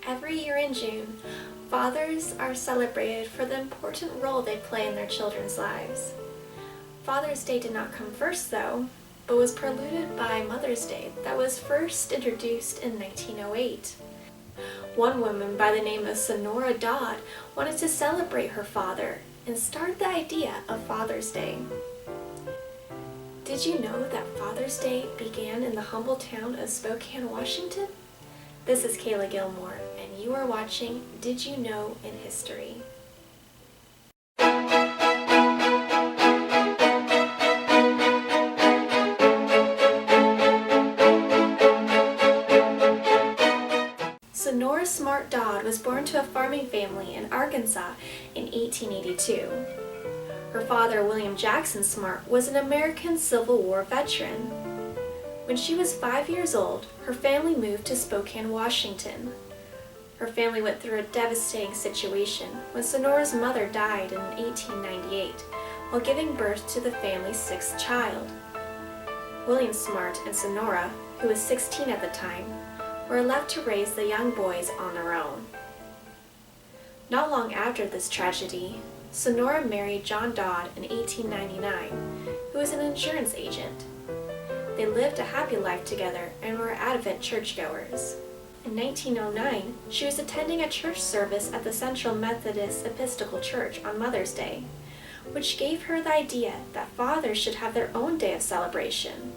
Every year in June, fathers are celebrated for the important role they play in their children's lives. Father's Day did not come first, though, but was preluded by Mother's Day that was first introduced in 1908. One woman by the name of Sonora Dodd wanted to celebrate her father and started the idea of Father's Day. Did you know that Father's Day began in the humble town of Spokane, Washington? This is Kayla Gilmore, and you are watching Did You Know in History. Sonora Smart Dodd was born to a farming family in Arkansas in 1882. Her father, William Jackson Smart, was an American Civil War veteran. When she was 5 years old, her family moved to Spokane, Washington. Her family went through a devastating situation when Sonora's mother died in 1898 while giving birth to the family's sixth child. William Smart and Sonora, who was 16 at the time, were left to raise the young boys on their own. Not long after this tragedy, Sonora married John Dodd in 1899, who was an insurance agent. They lived a happy life together and were avid churchgoers. In 1909, she was attending a church service at the Central Methodist Episcopal Church on Mother's Day, which gave her the idea that fathers should have their own day of celebration.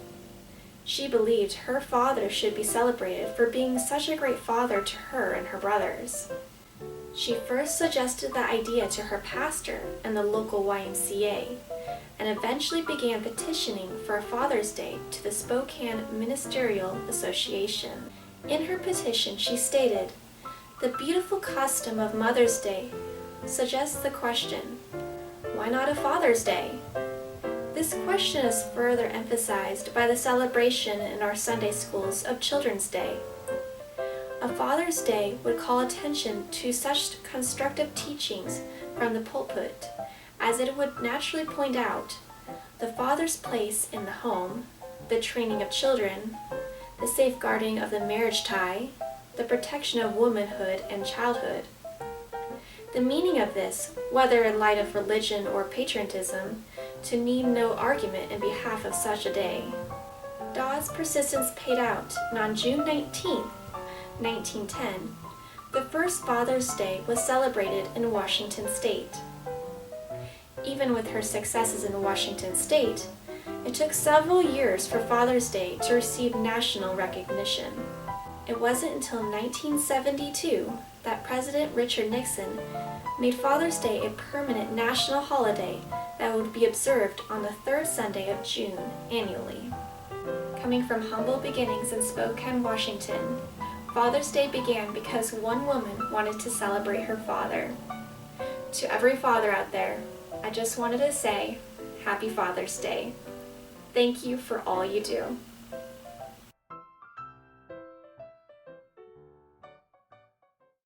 She believed her father should be celebrated for being such a great father to her and her brothers. She first suggested the idea to her pastor and the local YMCA, and eventually began petitioning for a Father's Day to the Spokane Ministerial Association. In her petition, she stated, "The beautiful custom of Mother's Day suggests the question, why not a Father's Day?" This question is further emphasized by the celebration in our Sunday schools of Children's Day. A Father's Day would call attention to such constructive teachings from the pulpit, as it would naturally point out the father's place in the home, the training of children, the safeguarding of the marriage tie, the protection of womanhood and childhood. The meaning of this, whether in light of religion or patriotism, to need no argument in behalf of such a day. Dodd's persistence paid out, and on June 19, 1910, the first Father's Day was celebrated in Washington State. Even with her successes in Washington State, it took several years for Father's Day to receive national recognition. It wasn't until 1972 that President Richard Nixon made Father's Day a permanent national holiday that would be observed on the third Sunday of June annually. Coming from humble beginnings in Spokane, Washington, Father's Day began because one woman wanted to celebrate her father. To every father out there, I just wanted to say, Happy Father's Day. Thank you for all you do.